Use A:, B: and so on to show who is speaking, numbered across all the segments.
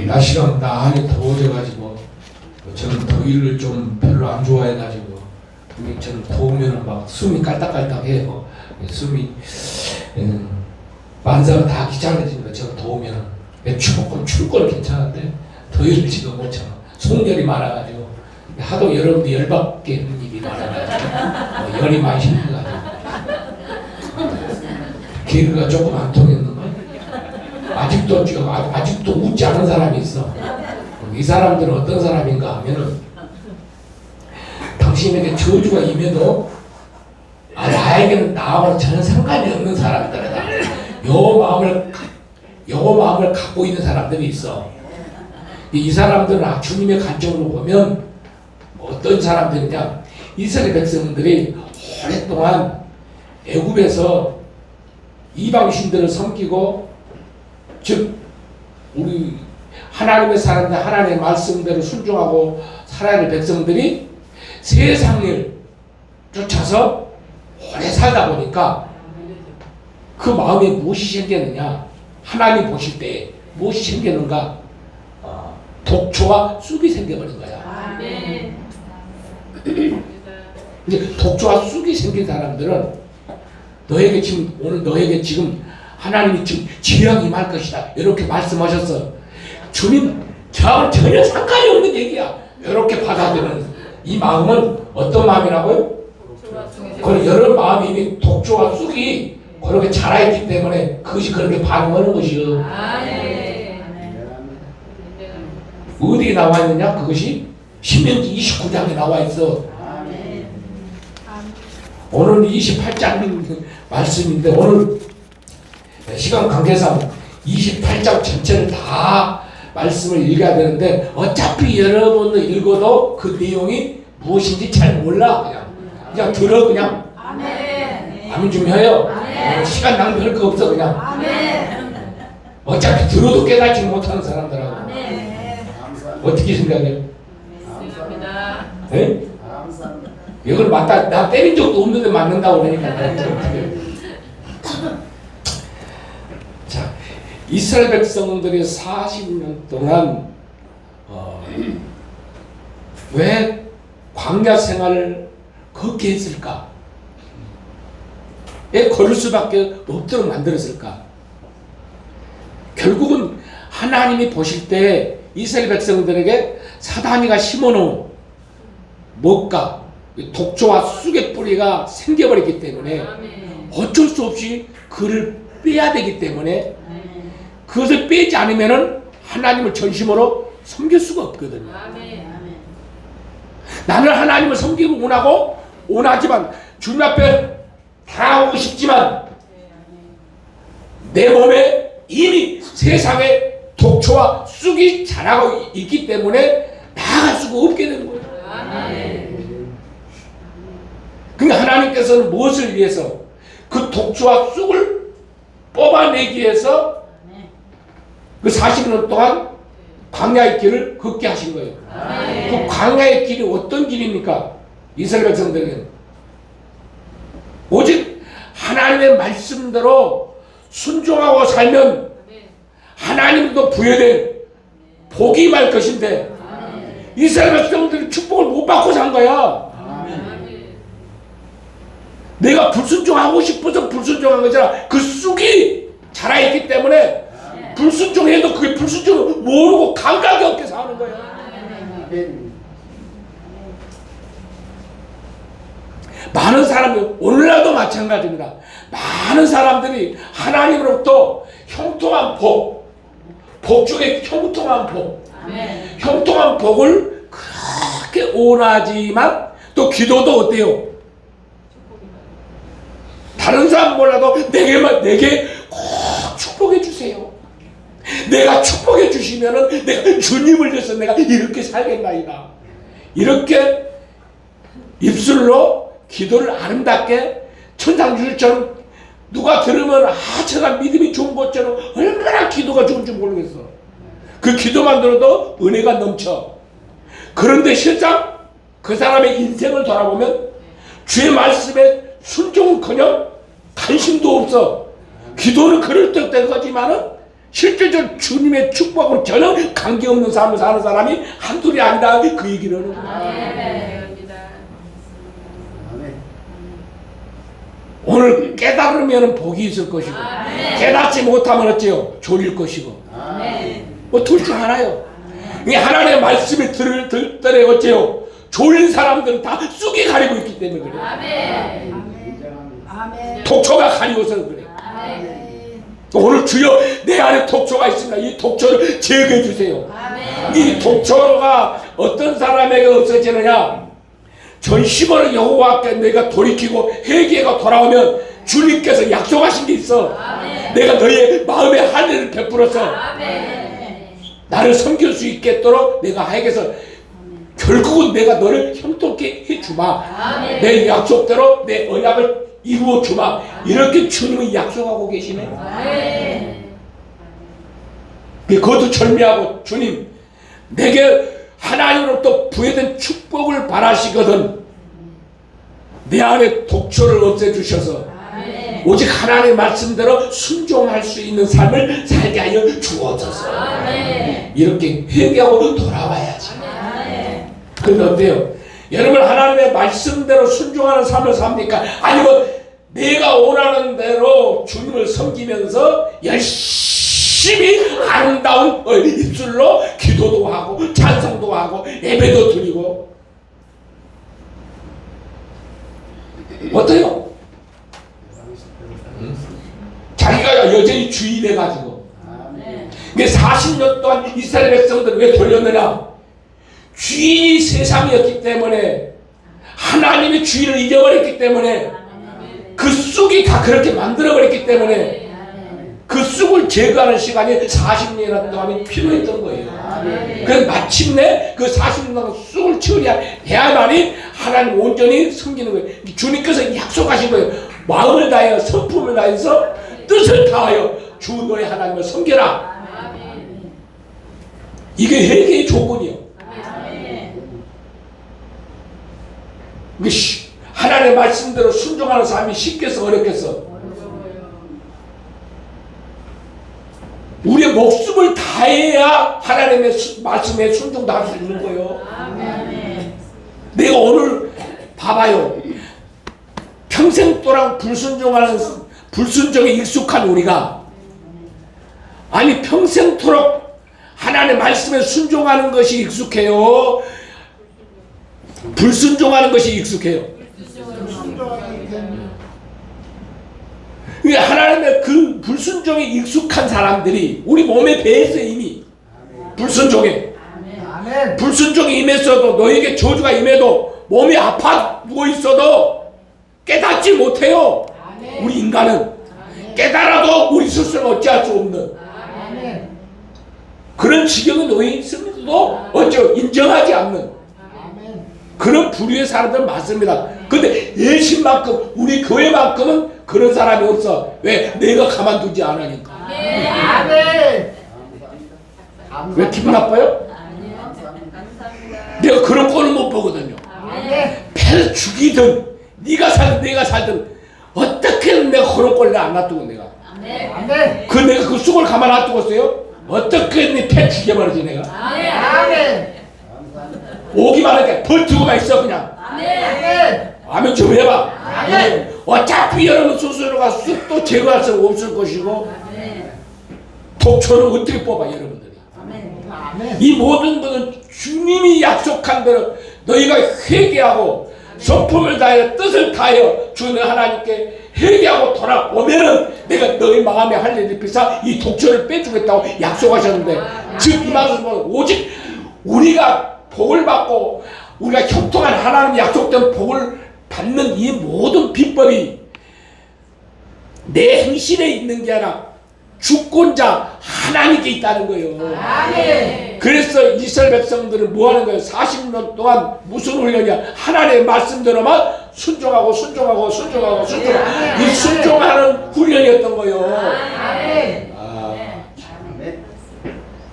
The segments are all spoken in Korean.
A: 날씨가 나한테 더워져가지고 저는 더위를 좀 별로 안 좋아해가지고 저는 더우면 막 숨이 깔딱깔딱해요. 숨이 만사가 다 귀찮아집니다. 저는 더우면 춥을 거는 괜찮은데 더위를 지금 못 참아. 속열이 많아가지고 하도 여러분들 열받게 하는 일이 많아가지고 열이 많이 생겨가지고 개그가 조금 안 통했는 거예요. 아직도 웃지 않은 사람이 있어. 이 사람들은 어떤 사람인가 하면은 당신에게 저주가 임해도 나에게는 나하고는 전혀 상관이 없는 사람들이다. 요 마음을 갖고 있는 사람들이 있어. 이 사람들은 주님의 관점으로 보면 어떤 사람들이냐, 이스라엘 백성들이 오랫동안 애굽에서 이방신들을 섬기고, 즉 우리 하나님의 사람들, 하나님의 말씀대로 순종하고 살아야 할 백성들이 세상을 쫓아서 오래 살다 보니까 그 마음에 무엇이 생겼느냐, 하나님 보실 때 무엇이 생겼는가, 독초와 쑥이 생겨버린 거야. 근데 독초와 쑥이 생긴 사람들은 오늘 너에게 지금 하나님이 지금 재앙이 임할 것이다 이렇게 말씀하셨어. 주님 저하고 전혀 상관이 없는 얘기야. 이렇게 받아들이는 이 마음은 어떤 마음이라고요? 그런 여러 마음이 이미 독초와 쑥이 그렇게 자라있기 때문에 그것이 그렇게 반응하는 것이요. 어디에 나와 있느냐? 그것이 신명기 29장에 나와 있어. 오늘 28장 말씀인데 오늘 시간 관계상 28장 전체를 다 말씀을 읽어야 되는데 어차피 여러분을 읽어도 그 내용이 무엇인지 잘 몰라. 그냥 들어. 그냥 아멘 좀 해요. 시간 낭비할 거 없어. 그냥 어차피 들어도 깨닫지 못하는 사람들하고 어떻게 생각해요? 네? 이걸 맞다, 나 때린 적도 없는데 맞는다고 그러니까. 자, 이스라엘 백성들이 40년 동안 왜 광야 생활을 그렇게 했을까? 왜 걸을 수밖에 없도록 만들었을까? 결국은 하나님이 보실 때 이스라엘 백성들에게 사단이가 심어놓은 먹가, 독초와 쑥의 뿌리가 생겨버렸기 때문에 어쩔 수 없이 그를 빼야 되기 때문에 그것을 빼지 않으면 하나님을 전심으로 섬길 수가 없거든요. 나는 하나님을 섬기고 원하지만 주님 앞에 다 오고 싶지만 내 몸에 이미 세상에 독초와 쑥이 자라고 있기 때문에 나아갈 수가 없게 되는 거예요. 그러니까 하나님께서는 무엇을 위해서 그 독초와 쑥을 뽑아내기 위해서 그 40년 동안 광야의 길을 걷게 하신 거예요. 그 광야의 길이 어떤 길입니까? 이스라엘 백성들에게는 오직 하나님의 말씀대로 순종하고 살면 하나님도 부여된 복이 임할 것인데 이스라엘 백성들이 축복을 못 받고 산 거야. 내가 불순종하고 싶어서 불순종한 거잖아. 그 쑥이 자라있기 때문에 불순종해도 그게 불순종을 모르고 감각이 없게 사는 거야. 많은 사람이 오늘날도 마찬가지입니다. 많은 사람들이 하나님으로부터 형통한 복 중에 형통한 형통한 복을 그렇게 원하지만 또 기도도 어때요? 다른 사람 몰라도 내게 꼭 축복해 주세요. 내가 축복해 주시면은 내가 주님을 위해서 내가 이렇게 살겠나이다. 이렇게 입술로 기도를 아름답게 천상주일처럼 누가 들으면 제가 믿음이 좋은 것처럼 얼마나 기도가 좋은지 모르겠어. 그 기도만 들어도 은혜가 넘쳐. 그런데 실상 그 사람의 인생을 돌아보면 주의 말씀에 순종은커녕 관심도 없어. 기도는 그럴듯한 거지만은 실질적으로 주님의 축복으로 전혀 관계없는 삶을 사는 사람이 한둘이 아니다. 그 얘기를 하는 거예요. 오늘 깨달으면 복이 있을 것이고 깨닫지 못하면 어째요? 졸릴 것이고 뭐 둘 중 하나요. 이 하나님의 말씀을 들을 때 어째요? 졸린 사람들은 다 쑥이 가리고 있기 때문에 그래요. 독초가 가리고서 그래요. 오늘 주여 내 안에 독초가 있습니다. 이 독초를 제거해 주세요. 이 독초가 어떤 사람에게 없어지느냐? 전심으로 여호와께 내가 돌이키고 회개가 돌아오면 주님께서 약속하신 게 있어. 내가 너의 마음에 하늘을 베풀어서 나를 섬길 수 있겠도록 내가 하에게서 결국은 내가 너를 형통케 해주마. 내 약속대로 내 언약을 이루어주마. 이렇게 주님은 약속하고 계시네. 그것도 절미하고 주님 내게 하나님으로부터 부여된 축복을 바라시거든 내 안에 독초를 없애주셔서 오직 하나님의 말씀대로 순종할 수 있는 삶을 살게 하여 주옵소서. 이렇게 회개하고 돌아와야지. 근데 어때요? 여러분 하나님의 말씀대로 순종하는 삶을 삽니까? 아니면 내가 원하는 대로 주님을 섬기면서 열심히 아름다운 입술로 기도도 하고 찬송도 하고 예배도 드리고 어때요? 자기가 여전히 주인해가지고 40년 동안 이스라엘 백성들 왜 돌렸느냐? 주인이 세상이었기 때문에 하나님의 주인을 잊어버렸기 때문에 그 쑥이 다 그렇게 만들어버렸기 때문에 그 쑥을 제거하는 시간이 40년 동안이 필요했던 거예요. 그래서 마침내 그 40년 동안 쑥을 치워야만이 하나님 온전히 섬기는 거예요. 주님께서 약속하신 거예요. 마음을 다하여 성품을 다해서 뜻을 다하여 주 너의 하나님을 섬겨라. 이게 회개의 조건이요. 하나님의 말씀대로 순종하는 삶이 쉽겠어 어렵겠어? 우리의 목숨을 다해야 하나님의 말씀에 순종도 할 수 있는 거예요. 내가 오늘 봐봐요. 평생 동안 불순종에 익숙한 우리가 아니 평생토록 하나님의 말씀에 순종하는 것이 익숙해요? 불순종하는 것이 익숙해요? 하나님의 그 불순종에 익숙한 사람들이 우리 몸에 배에서 이미 불순종에 불순종이 임했어도 너에게 저주가 임해도 몸이 아파 누워있어도 깨닫지 못해요. 우리 인간은 깨달아도 우리 스스로 어찌할 수 없는 그런 지경에 놓여 있음에도 어쩌 인정하지 않는 그런 부류의 사람들은 많습니다. 근데 예신만큼 우리 교회만큼은 그런 사람이 없어. 왜? 내가 가만두지 않으니까. 왜 기분 나빠요? 내가 그런 꼴을 못 보거든요. 패를 죽이든 네가 살든 내가 살든 어떻게든 내가 그런 꼴을 안 놔두고 내가 내가 그 쑥을 가만 놔두고 있어요? 어떻게든 패 죽여버리지 내가. 오기만 하니까 버티고만 있어 그냥. 아멘 좀 해봐. 어차피 여러분 스스로가 쑥도 제거할 수 없을 것이고 독초는 어떻게 뽑아 여러분들이. 이 모든 것은 주님이 약속한 대로 너희가 회개하고 성품을 다하여 뜻을 다하여 주는 하나님께 회개하고 돌아오면은 내가 너희 마음에 할 일을 비사 이 독초를 빼주겠다고 약속하셨는데 즉 이 말씀은 오직 우리가 복을 받고 우리가 형통한 하나님 약속된 복을 받는 이 모든 비법이 내 행실에 있는 게 아니라 주권자 하나님께 있다는 거예요. 그래서 이스라엘 백성들은 뭐 하는 거예요? 40년 동안 무슨 훈련이야? 하나님의 말씀대로만 순종하고 이 순종하는 훈련이었던 거예요.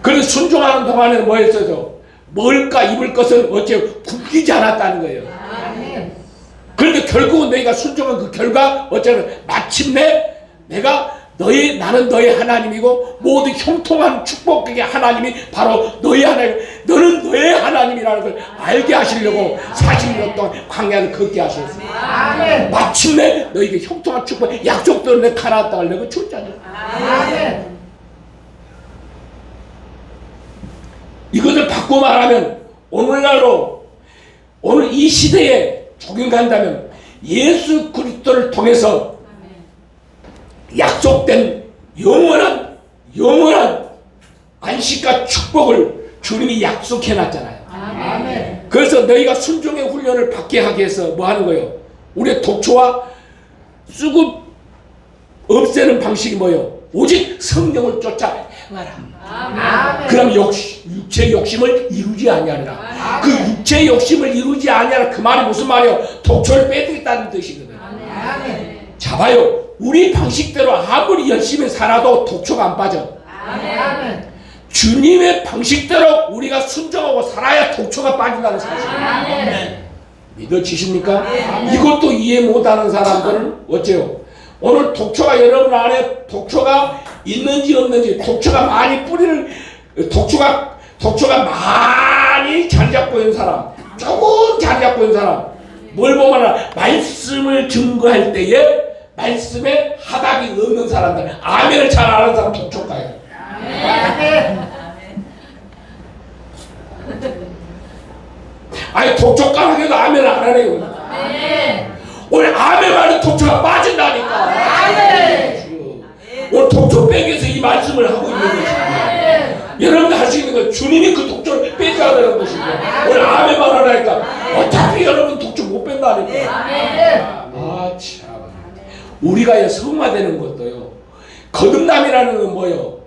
A: 그래서 순종하는 동안에는 뭐 했어요? 먹을까 입을 것은 어째 굶기지 않았다는 거예요. 그런데 결국은 너희가 순종한 그 결과 어쩌면 마침내 내가 나는 너의 하나님이고 모두 형통한 축복의 하나님이 바로 너의 하나님, 너는 너의 하나님이라는 걸 알게 하시려고 40년 동안 광야를 걷게 하셨어요.
B: 아멘.
A: 마침내 너에게 형통한 축복, 약속대로 내 가나안 땅을 내가 줬잖아요.
B: 아멘.
A: 이것을 바꿔 말하면 오늘날로 오늘 이 시대에 적용한다면 예수 그리스도를 통해서 약속된 영원한 안식과 축복을 주님이 약속해 놨잖아요.
B: 아멘.
A: 그래서 너희가 순종의 훈련을 받게 하기 위해서 뭐 하는 거예요? 우리의 독초와 수급 없애는 방식이 뭐예요? 오직 성령을 쫓아 행하라.
B: 아멘.
A: 그럼 육체 욕심을 이루지 아니하리라. 그 육체 욕심을 이루지 아니하라. 그 말이 무슨 말이에요? 독초를 빼드겠다는 뜻이거든요.
B: 아멘.
A: 자 봐요. 우리 방식대로 아무리 열심히 살아도 독초가 안 빠져.
B: 아멘.
A: 주님의 방식대로 우리가 순종하고 살아야 독초가 빠진다는 사실이에요.
B: 아멘.
A: 믿어지십니까? 이것도 이해 못하는 사람들은 어째요? 오늘 독초가 여러분 안에 독초가 있는지 없는지, 독초가 많이 독초가 많이 자리 잡고 있는 사람, 조금 자리 잡고 있는 사람, 뭘 보면 말씀을 증거할 때에 말씀에 하답이 없는 사람들, 아멘을 잘 아는 사람 독초가예요.
B: 아멘.
A: 아니 독초가 하게도 아멘을 안 하네요. 오늘 아멘 말은 독초가 빠진다니까. 오늘 독초 빼기 위해서 이 말씀을 하고 있는 것입니다. 여러분들 할 수 있는 건 주님이 그 독초를 빼줘야 되는 것입니다. 오늘 아멘 말하라니까 어차피 여러분 독초 못 뺀다니까. 아 참. 우리가 성화되는 것도요. 거듭남이라는 건 뭐예요?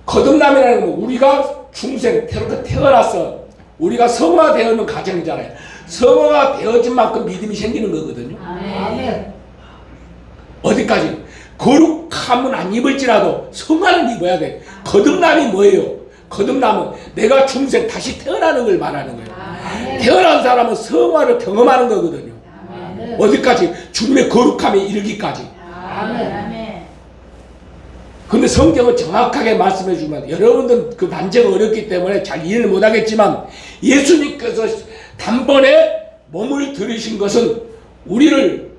A: 거듭남이라는 건 우리가 중생 태어났어. 우리가 성화되어는 과정이잖아요. 성화가 되어진 만큼 믿음이 생기는 거거든요.
B: 아멘.
A: 어디까지? 거룩함은 안 입을지라도 성화는 입어야 돼. 거듭남이 뭐예요? 거듭남은 내가 중생 다시 태어나는 걸 말하는 거예요. 태어난 사람은 성화를 경험하는 거거든요. 어디까지? 주님의 거룩함에 이르기까지. 근데 성경은 정확하게 말씀해 주면 여러분들 그 단계가 어렵기 때문에 잘 이해를 못하겠지만 예수님께서 단번에 몸을 들이신 것은 우리를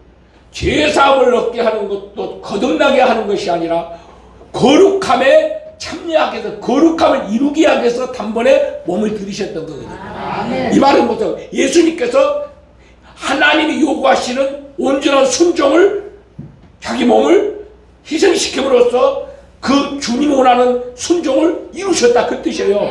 A: 죄사함을 얻게 하는 것도 거듭나게 하는 것이 아니라 거룩함에 참여하게 해서 거룩함을 이루게 하기 위해서 단번에 몸을 들이셨던 거거든요. 이 말은 뭐죠? 예수님께서 하나님이 요구하시는 온전한 순종을 자기 몸을 희생시킴으로써 그 주님 원하는 순종을 이루셨다 그 뜻이에요.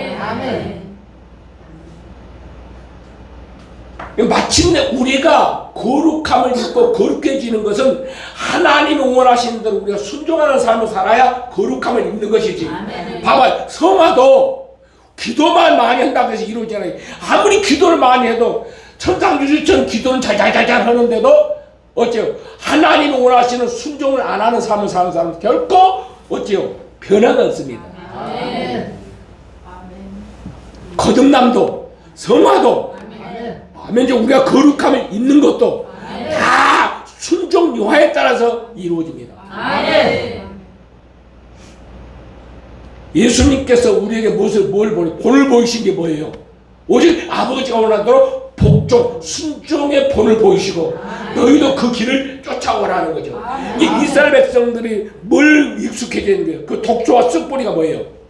A: 마침내 우리가 거룩함을 입고 거룩해지는 것은 하나님이 원하시는 대로 우리가 순종하는 삶을 살아야 거룩함을 입는 것이지. 봐봐, 성화도 기도만 많이 한다고 해서 이루어지잖아요. 아무리 기도를 많이 해도 천상주주처럼 기도는 잘잘잘잘 하는데도 어째요? 하나님이 원하시는 순종을 안 하는 삶을 사는 사람은 결코 어째요? 변화가 없습니다. 거듭남도 성화도 아멘. 우리가 거룩함을 입는 것도 다 순종 요하에 따라서 이루어집니다. 예수님께서 우리에게 뭘 본을 보이신 게 뭐예요? 오직 아버지가 원하는 대로 복종, 순종의 본을 보이시고 너희도 그 길을 쫓아오라는 거죠. 이 이스라엘 백성들이 뭘 익숙해져 있는 거예요? 그 독초와 쑥뿌리가 뭐예요?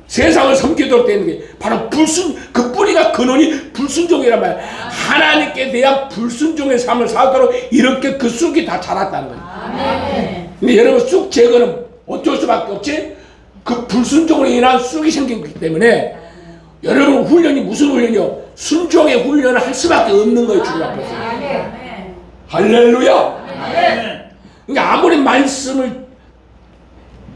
A: 세상을 섬기도록 되는 게 바로 그 뿌리가 근원이 불순종이란 말이에요. 하나님께 대한 불순종의 삶을 살도록 이렇게 그 쑥이 다 자랐다는 거예요. 근데 여러분 쑥 제거는 어쩔 수밖에 없지? 그 불순종으로 인한 쑥이 생기기 때문에 여러분 훈련이 무슨 훈련이요? 순종의 훈련을 할 수밖에 없는 거예요. 주님 앞에서. 할렐루야. 그러니까 아무리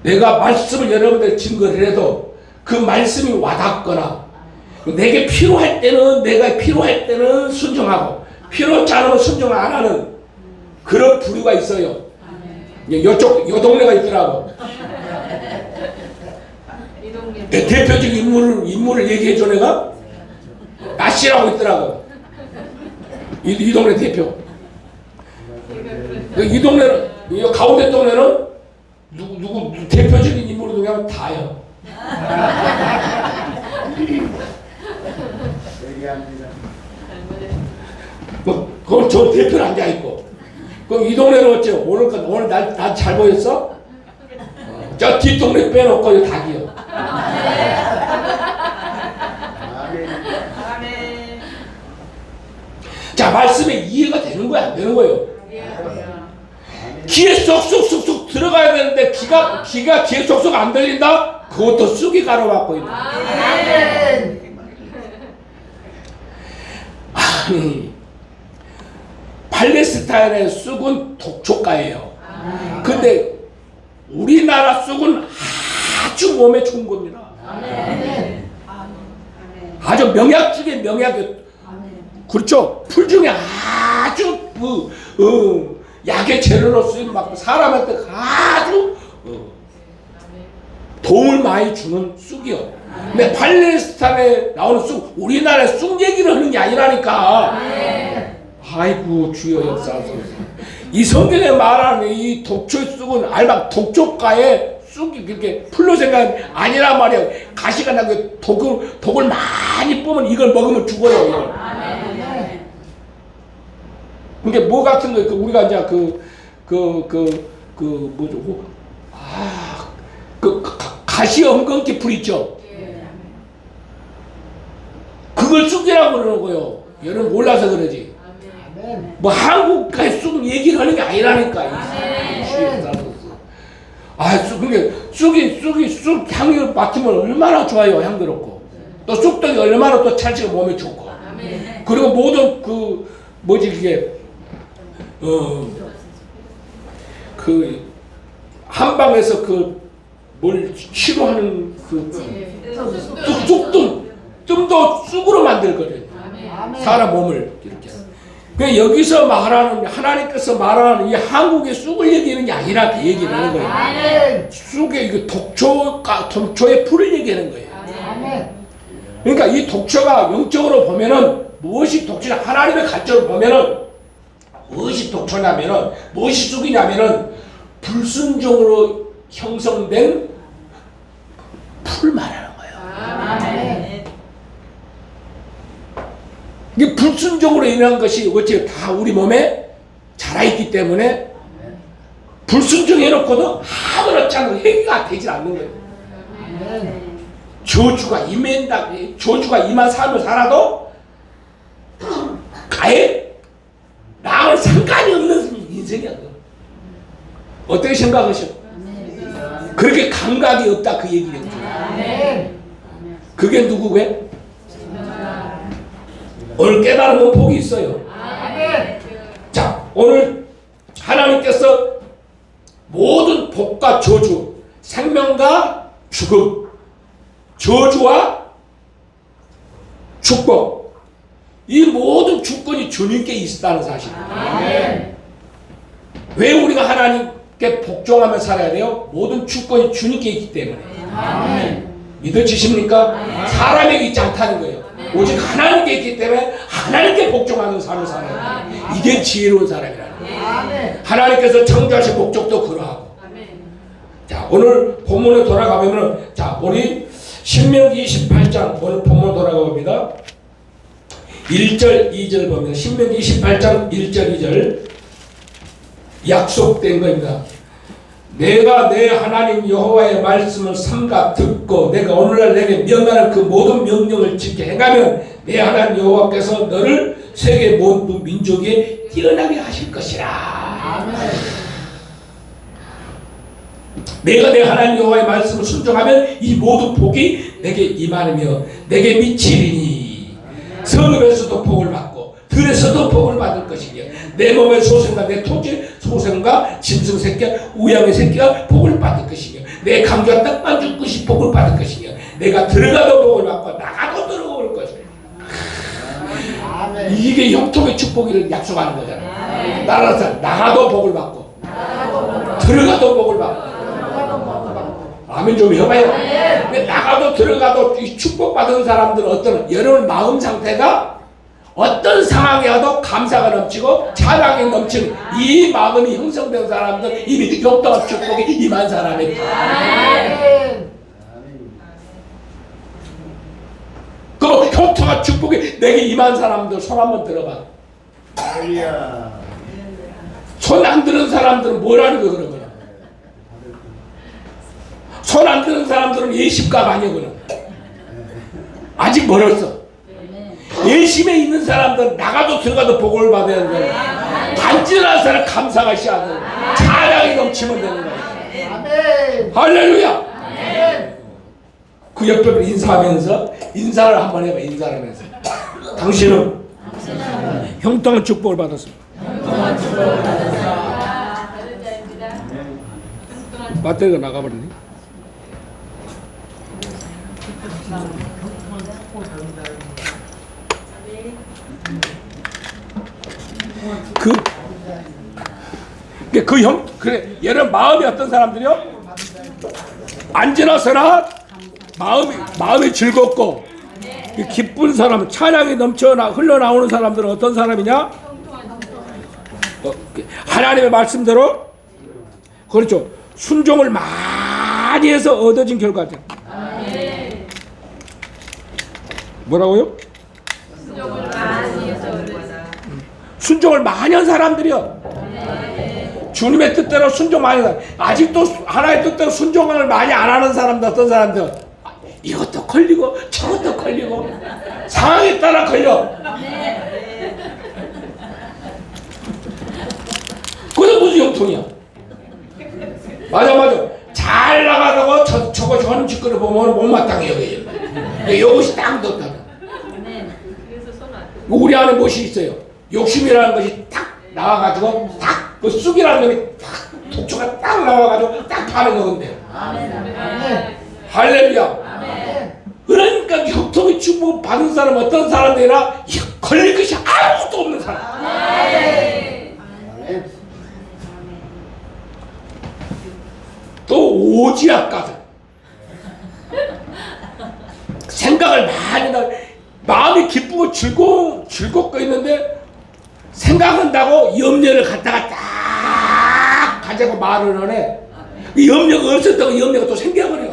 A: 내가 말씀을 여러분들 증거를 해도 그 말씀이 와닿거나 내가 필요할 때는 순종하고 필요치 않으면 순종을 안 하는 그런 부류가 있어요. 요 동네가 있더라고. 대표적 인물을 얘기해줘 내가? 나씨라고 있더라고. 이 동네 대표. 이 동네는, 이 가운데 동네는 누구 대표적인 인물을 그냥 다요.
B: 얘기합니다.
A: 뭐 그럼 저 대표는 앉아 있고. 그럼 이 동네는 어째 오늘 날 잘 보였어? 저 뒷동네 빼놓고 이거 닭이요.
B: 아멘.
A: 자, 말씀에 이해가 되는 거야, 안 되는 거예요? 귀에 쏙쏙쏙쏙 들어가야 되는데 귀가 귀에 쏙쏙 안 들린다? 그것도 쑥이 가로막고 있는 거야.
B: 아멘.
A: 아니, 팔레스타인의 쑥은 독초가예요. 근데 우리나라 쑥은 아주 몸에 좋은 겁니다.
B: 아멘.
A: 아주 명약 중에 명약이에요. 그렇죠? 풀 중에 아주 약의 재료로 쓰임 받고 사람한테 아주 도움을 많이 주는 쑥이요. 근데 팔레스타인에 나오는 쑥, 우리나라의 쑥 얘기를 하는 게 아니라니까. 아이고 주여 역사하소서. 이 성경에 말하는 이 독초의 쑥은 알막 독초가에 쑥이 그렇게 풀로 생각 아니란 말이야. 가시가 나고 독을 많이 뿜으면 이걸 먹으면 죽어요. 이걸. 그게 뭐 같은 거 우리가 이제 뭐죠? 가시 엉겅퀴 풀 있죠. 그걸 쑥이라고 그러는 거요. 여러분 몰라서 그러지.
B: 아멘.
A: 뭐 한국까지 쑥 얘기를 하는 게 아니라니까. 그게 쑥 향을 맡으면 얼마나 좋아요. 향기롭고 또 쑥떡이 얼마나 또 찰지고 몸에 좋고. 그리고 모든 그게 한방에서 뭘 치료하는 쑥뜸도 쑥으로 만들거든요. 사람 몸을 이렇게. 그 여기서 말하는 하나님께서 말하는 이 한국의 쑥을 얘기하는 게 아니라 그 얘기를 하는 거예요.
B: 아멘.
A: 쑥의 이거 독초의 풀을 얘기하는 거예요.
B: 아멘.
A: 그러니까 이 독초가 영적으로 보면은 무엇이 독초냐, 하나님의 관점으로 보면은 무엇이 독초냐면은 무엇이 쑥이냐면은 불순종으로 형성된 풀 말하는 거예요.
B: 아멘.
A: 이게 불순종으로 인한 것이 어째 다 우리 몸에 자라있기 때문에 불순종해놓고도 아무렇지 않은 행위가 되질 않는 거예요.
B: 아멘.
A: 저주가 임한 삶을 살아도 아예 나하고 상관이 없는 인생이야. 어떻게 생각하셔? 그렇게 감각이 없다 그 얘기겠죠.
B: 아멘.
A: 그게 누구게? 오늘 깨달은 복이 있어요.
B: 아멘.
A: 자, 오늘 하나님께서 모든 복과 저주, 생명과 죽음, 저주와 축복, 이 모든 주권이 주님께 있다는 사실.
B: 아멘.
A: 왜 우리가 하나님께 복종하며 살아야 돼요? 모든 주권이 주님께 있기 때문에.
B: 아멘.
A: 믿어지십니까? 사람에게 있지 않다는 거예요. 오직 하나님께 있기 때문에 하나님께 복종하는 삶을 살아야 돼요. 이게 지혜로운 사람이라는 거예요.
B: 아멘.
A: 하나님께서 창조하신 목적도 그러하고. 자, 오늘 본문에 돌아가면, 자, 우리 신명기 28장 오늘 본문 돌아가 봅니다. 1절 2절 보면 신명기 28장 1절 2절 약속된 겁니다. 내가 내 하나님 여호와의 말씀을 삼가 듣고 내가 오늘날 내게 명하는 그 모든 명령을 지켜 행하면 내 하나님 여호와께서 너를 세계 모든 민족에 뛰어나게 하실 것이라.
B: 아멘.
A: 내가 내 하나님 여호와의 말씀을 순종하면 이 모든 복이 내게 임하며 내게 미치리니 성읍에서도 복을 받고 들에서도 복을 받을 것이며 내 몸의 소생과 내 토지의 소생과 짐승 새끼와 우양의 새끼가 복을 받을 것이며 내 강조한 땅만 줄 것이 복을 받을 것이며 내가 들어가도 복을 받고 나가도 들어올 것이며.
B: 아멘.
A: 이게 영통의 축복을 약속하는 거잖아요. 따라서 나가도 복을 받고 들어가도 복을 받고. 아멘 좀 해봐요. 근데 나가도 들어가도 이 축복받은 사람들은 어떤 여러분 마음 상태가 어떤 상황이 와도 감사가 넘치고 찬양이 넘치는 이 마음이 형성된 사람들 이미 용감한 축복이 임한 사람입니다.
B: 아멘.
A: 그럼 형통한 축복이 내게 임한 사람들 손 한번 들어봐.
C: 할렐루야.
A: 손 안 드는 사람들은 뭐라는 거 그런 거야? 손 안 드는 사람들은 예심값 아니야 그럼. 아직 멀었어. 예심에 있는 사람들은 나가도 들어가도 복을 받아야 되는 간절한 사람 감사가 시작하는 거야. 찬양이 넘치면 되는 거야.
B: 아멘.
A: 할렐루야.
B: 아멘.
A: 그 옆에 인사하면서 인사를 한번 해봐. 인사를 하면서 당신은 형통한 축복을 받았습니다. 배터리가 나가버리네. 그래 얘는 마음이 어떤 사람들이요? 안지나서나 마음이 즐겁고 기쁜 사람, 찬양이 넘쳐 흘러나오는 사람들은 어떤 사람이냐? 하나님의 말씀대로 그렇죠. 순종을 많이 해서 얻어진 결과죠. 뭐라고요? 순종을 많이 한 사람들이요. 주님의 뜻대로 순종 많이 한 사람. 아직도 하나의 뜻대로 순종을 많이 안 하는 사람들 어떤 사람들? 이것도 걸리고 저것도 걸리고 상황에 따라 걸려. 그게 무슨 형통이야? 맞아. 잘 나가다가 저는 짓거리 보면 못마땅해 여겨요. 이것이 딱 넣었다. 우리 안에 무엇이 있어요? 욕심이라는 것이 딱 나와가지고 딱 그 쑥이라는 놈이 딱 독초가 딱 나와가지고 딱 파는 건데. 할렐루야. 그러니까 형통의 축복 받은 사람 어떤 사람들이나 걸릴 것이 아무것도 없는 사람. 또 오지압가들 생각을 많이 나 마음이 기쁘고 즐겁고 있는데 생각한다고 염려를 갖다가 딱 가지고 말을 하네. 염려가 없었다고 염려가 또 생겨버려.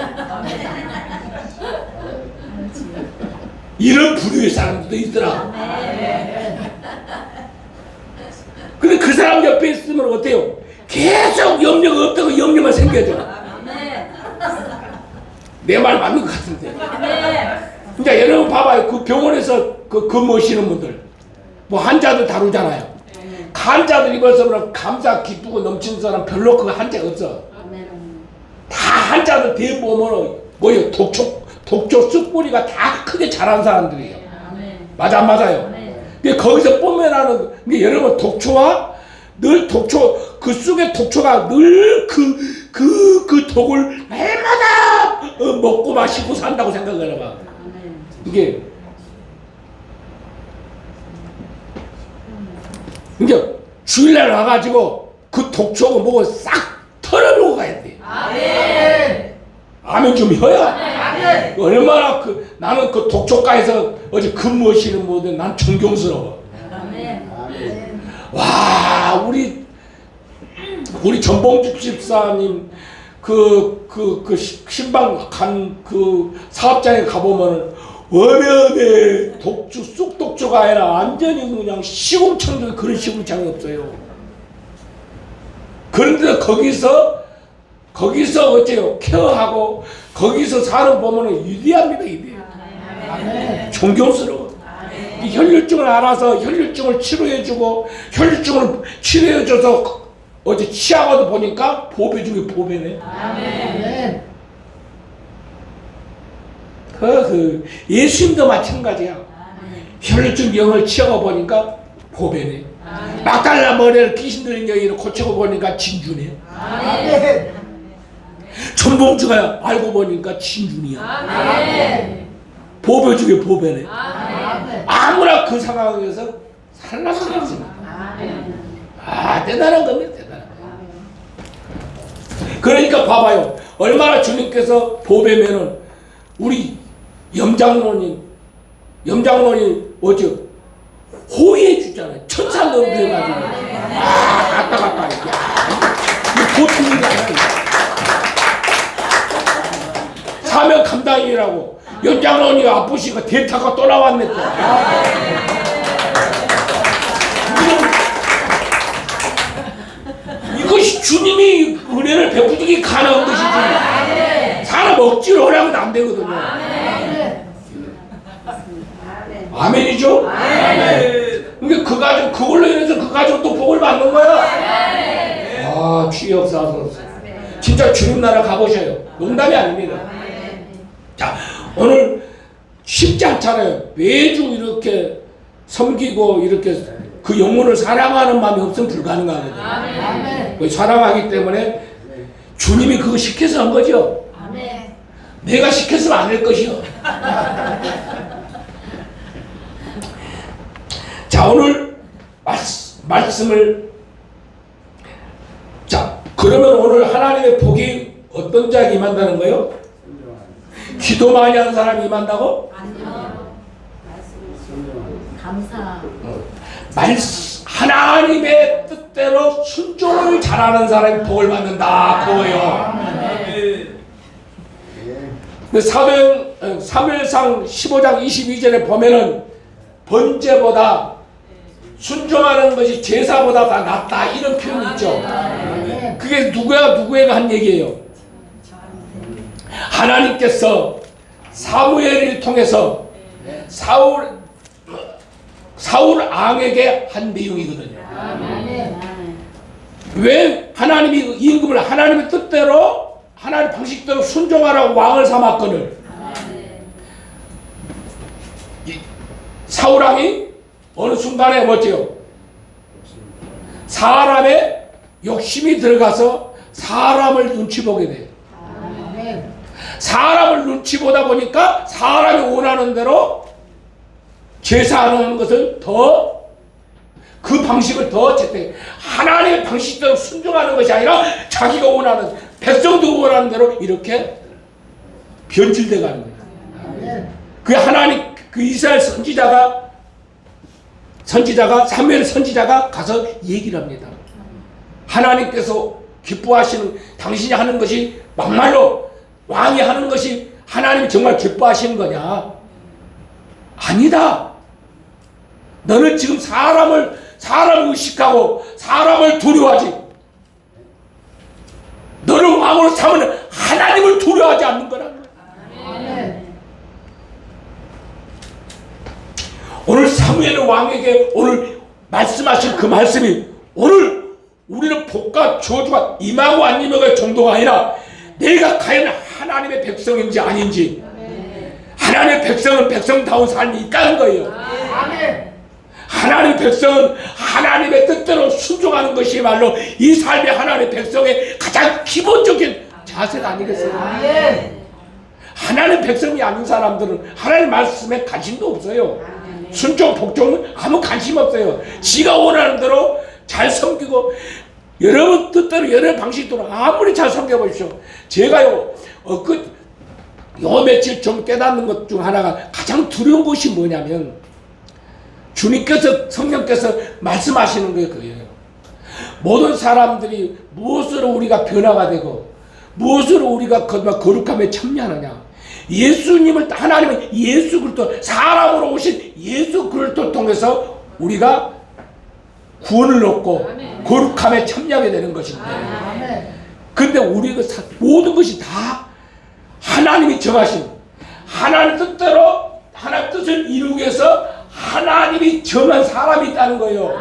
A: 이런 부류의 사람들도 있더라. 근데 그 사람 옆에 있으면 어때요? 계속 염려가 없다고 염려만 생겨져. 내 말 맞는 것 같은데. 그러니까 여러분 봐봐요. 그 병원에서 그 근무하시는 분들 뭐 환자들 다루잖아요. 환자들 입어서 감사 기쁘고 넘치는 사람 별로 그 환자가 없어. 다 환자들 대부분 뭐예요? 독초 쑥뿌리가 다 크게 자란 사람들이에요. 맞아 안 맞아요? 근데 거기서 뽐내나는 여러분 독초와 늘 독초 그 쑥의 독초가 늘 그 독을 날마다 먹고 마시고 산다고 생각을 해봐. 이게 주일날 와가지고 그 독초고 뭐고 싹 털어놓고 가야 돼. 아멘 좀 해야. 얼마나 나는 그 독초가에서 어제 근무하시는 분들 난 존경스러워. 와 우리 전봉주 집사님 신방 간 그 사업장에 가보면은 엄연에 쑥 독초가 아니라 완전히 그냥 시궁창도 그런 시궁창이 없어요. 그런데 거기서 어째요? 케어하고 거기서 사는 보면은 위대합니다. 존경스러워. 이 혈류증을 알아서 혈류증을 치료해주고 혈류증을 치료해줘서 어제 치아가도 보니까 보배 중에 보배네. 예수님도 마찬가지야. 혈류증 병을 치아가 보니까 보배네. 막달라 머리를 귀신 들린 여인을 고치고 보니까 진주네. 전봉주가 알고 보니까 진준이야. 보배 중에 보배네. 아무나 그 상황에서 살라고 그랬습니다. 대단한 겁니다. 대단한 거. 그러니까 봐봐요. 얼마나 주님께서 보배면은 우리 염장로님 어제 호의해 주잖아요. 천사 넘겨가지고 갔다 갔다. 야, 이거 보통 일이 아니야. 사명 감당이라고 연장원이가 아프시니까 대타가 또 나왔네 또. 이것이 주님이 은혜를 베푸기 가능한 것이지. 사람 억지로 하라고는 안 되거든요. 아멘이죠? 그러니까 그 가족, 그걸로 인해서 그 가족도 복을 받는 거야. 아, 주역사서 진짜 주님 나라 가보셔요. 농담이 아닙니다. 자, 오늘 쉽지 않잖아요. 매주 이렇게 섬기고 이렇게 그 영혼을 사랑하는 마음이 없으면 불가능하거든요. 사랑하기 때문에 주님이 그거 시켜서 한 거죠. 내가 시켰으면 안 할 것이요. 자, 오늘 말씀을 자, 그러면 오늘 하나님의 복이 어떤 자에게 임한다는 거예요? 기도 많이 하는 사람이 임한다고?
B: 아니요. 감사.
A: 하나님의 뜻대로 순종을 잘하는 사람이 복을 받는다 그거예요. 사무엘상 15장 22절에 보면은 번제보다 순종하는 것이 제사보다 다 낫다 이런 표현이 있죠. 그게 누구에게 한 얘기예요? 하나님께서 사무엘을 통해서 사울 왕에게 한 내용이거든요. 왜 하나님이 임금을 하나님의 뜻대로 하나님의 방식대로 순종하라고 왕을 삼았거늘 사울 왕이 어느 순간에 뭐지요? 사람의 욕심이 들어가서 사람을 눈치 보게 돼요. 사람을 눈치 보다 보니까 사람이 원하는 대로 제사하는 것을 더 그 방식을 더 채택해 하나님의 방식대로 순종하는 것이 아니라 자기가 원하는 백성도 원하는 대로 이렇게 변질돼 가는 거예요. 그 하나님 그 이스라엘 선지자가 사무엘 선지자가 가서 얘기를 합니다. 하나님께서 기뻐하시는 당신이 하는 것이 막말로 왕이 하는 것이 하나님이 정말 기뻐하시는 거냐? 아니다. 너는 지금 사람을 의식하고 사람을 두려워하지. 너를 왕으로 삼으면 하나님을 두려워하지 않는 거라는 거야. 오늘 사무엘 왕에게 오늘 말씀하신 그 말씀이 오늘 우리는 복과 저주가 임하고 안 임하고의 정도가 아니라 내가 과연 하나님의 백성인지 아닌지 하나님의 백성은 백성다운 삶이 있다는 거예요. 하나님의 백성은 하나님의 뜻대로 순종하는 것이야말로 이 삶의 하나님의 백성의 가장 기본적인 자세가 아니겠어요? 하나님의 백성이 아닌 사람들은 하나님의 말씀에 관심도 없어요. 순종, 복종은 아무 관심 없어요. 지가 원하는 대로 잘 섬기고 여러분 뜻대로 여러 방식대로 아무리 잘 섬겨보십시오. 제가요 요 며칠 좀 깨닫는 것 중 하나가 가장 두려운 것이 뭐냐면 주님께서 성령께서 말씀하시는 게 그거예요. 모든 사람들이 무엇으로 우리가 변화가 되고 무엇으로 우리가 거룩함에 참여하느냐. 예수님을 하나님은 예수 그리스도 사람으로 오신 예수 그리스도를 통해서 우리가 구원을 얻고 거룩함에 참여하게 되는 것인데 근데 우리가 모든 것이 다 하나님이 정하신 하나님 뜻대로 하나님 뜻을 이루기 위해서 하나님이 정한 사람이 있다는 거예요.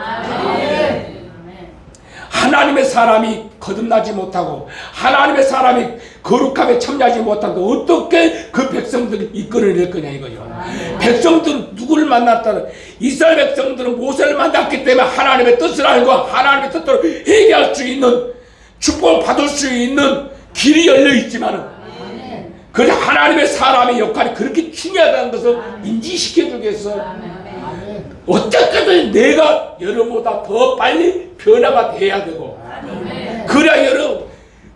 A: 하나님의 사람이 거듭나지 못하고 하나님의 사람이 거룩함에 참여하지 못하고 어떻게 그 백성들을 이끌어낼 거냐 이거죠. 백성들은 누구를 만났다는 이스라엘 백성들은 모세를 만났기 때문에 하나님의 뜻을 알고 하나님의 뜻대로 회개할 수 있는 축복을 받을 수 있는 길이 열려 있지만은 그 하나님의 사람의 역할이 그렇게 중요하다는 것을 인지시켜주기 위해서 어떻게든 내가 여러분보다 더 빨리 변화가 돼야 되고 그래야 여러분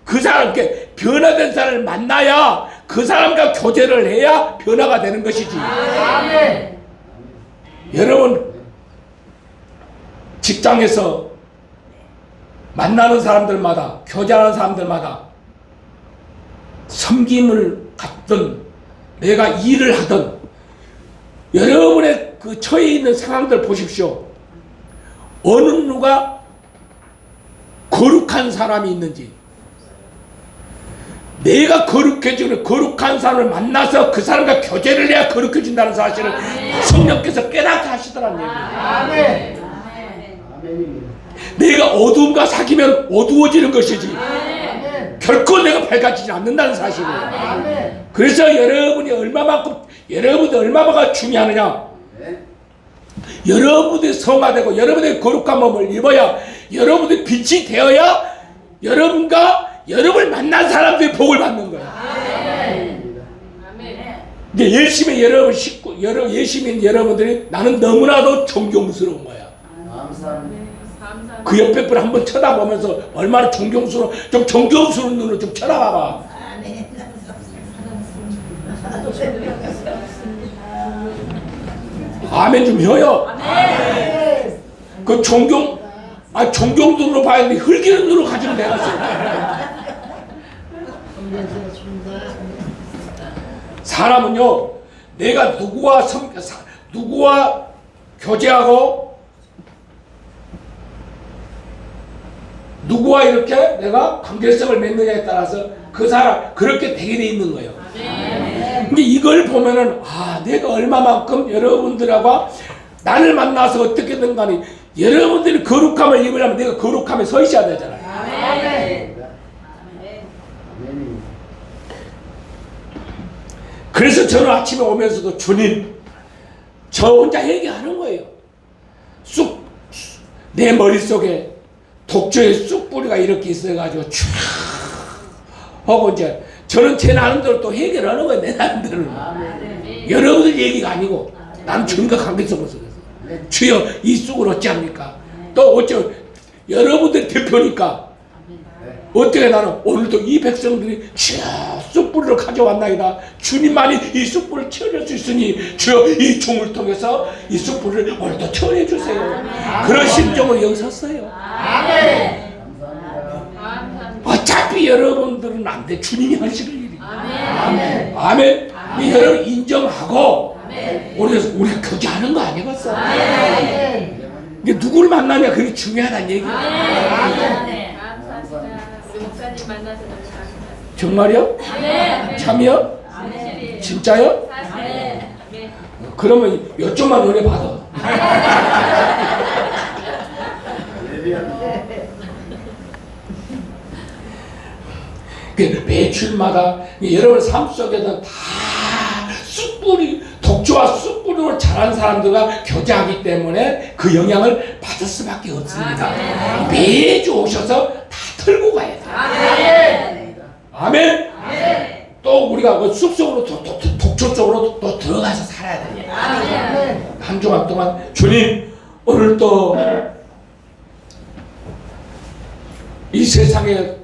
A: 그 사람께 변화된 사람을 만나야 그 사람과 교제를 해야 변화가 되는 것이지. 여러분 직장에서 만나는 사람들마다, 교제하는 사람들마다 섬김을 갖든 내가 일을 하든 여러분의 그 처해 있는 상황들 보십시오. 어느 누가 거룩한 사람이 있는지, 내가 거룩해지는 거룩한 사람을 만나서 그 사람과 교제를 해야 거룩해진다는 사실을 성령께서 깨닫게 하시더라는 얘기예요.
B: 아멘.
C: 아멘입니다.
A: 내가 어두움과 사귀면 어두워지는 것이지
B: 아멘.
A: 결코 내가 밝아지지 않는다는 사실이에요.
B: 아멘.
A: 그래서 여러분이 얼마만큼 중요하느냐,
C: 네.
A: 여러분의 성화되고 여러분의 거룩한 몸을 입어야, 여러분의 빛이 되어야 여러분과 여러분을 만난 사람들이 복을 받는 거예요. 근데 열심히 열심히 여러분들이 나는 너무나도 존경스러운 거야.
C: 감사합니다.
A: 그 옆에 분 한번 쳐다보면서 얼마나 존경스러운 눈으로 좀 쳐다봐봐. 아멘 좀 해요. 그 존경 눈으로 봐야 되는데 흘기는 눈으로 가지고 내가 써. 사람은요, 내가 누구와 교제하고 누구와 이렇게 내가 관계성을 맺느냐에 따라서 그 사람 그렇게 되게 돼 있는 거예요. 근데 이걸 보면은 내가 얼마만큼 여러분들하고 나를 만나서 어떻게든 간에 여러분들이 거룩함을 입으려면 내가 거룩함에 서 있어야 되잖아요.
B: 아멘.
C: 아멘입니다.
A: 그래서 저는 아침에 오면서도 주님, 저 혼자 얘기하는 거예요. 내 머릿속에 독초의 쑥뿌리가 이렇게 있어가지고 촤 하고 이제 저는 제 나름대로 또 해결하는 거예요. 내 나름대로. 여러분들 얘기가 아니고 나는 주님과 관계성을 속에서 주여 이 쑥을 어찌합니까? 또 어째 여러분들 대표니까 어떻게 나는 오늘도 이 백성들이 주여 쑥뿌리를 가져왔나이다. 주님만이 이 쑥뿌리를 채워줄 수 있으니 주여 이 종을 통해서 이 쑥뿌리를 오늘도 채워내 주세요. 그런 심정으로 여기 섰어요.
B: 아멘.
C: 감사합니다.
A: 어차피 여러분들은 안 돼. 주님이 하시는 일이.
B: 아멘.
A: 아멘. 여러분 인정하고 우리가 교제하는 거 아니겠어?
B: 아멘.
A: 이게 누구를 만나냐 그게 중요하다는 얘기야.
B: 아멘.
D: 우리 목사님 만나서 너무 감사합니다.
A: 정말요?
D: 아멘.
A: 참이요?
D: 아멘.
A: 진짜요?
D: 아멘. 아멘.
A: 그러면 이쪽만 은혜 받아. 그 매출마다 여러분 삶 속에는 다 독주와 쑥뿌리로 자란 사람들과 교제하기 때문에 그 영향을 받을 수밖에 없습니다. 매주 오셔서 다 털고 가야 돼. 아멘. 또 우리가 그 숲속으로 독초 속으로 또 들어가서 살아야 돼. 한 주간 동안 주님 오늘 또 이 세상에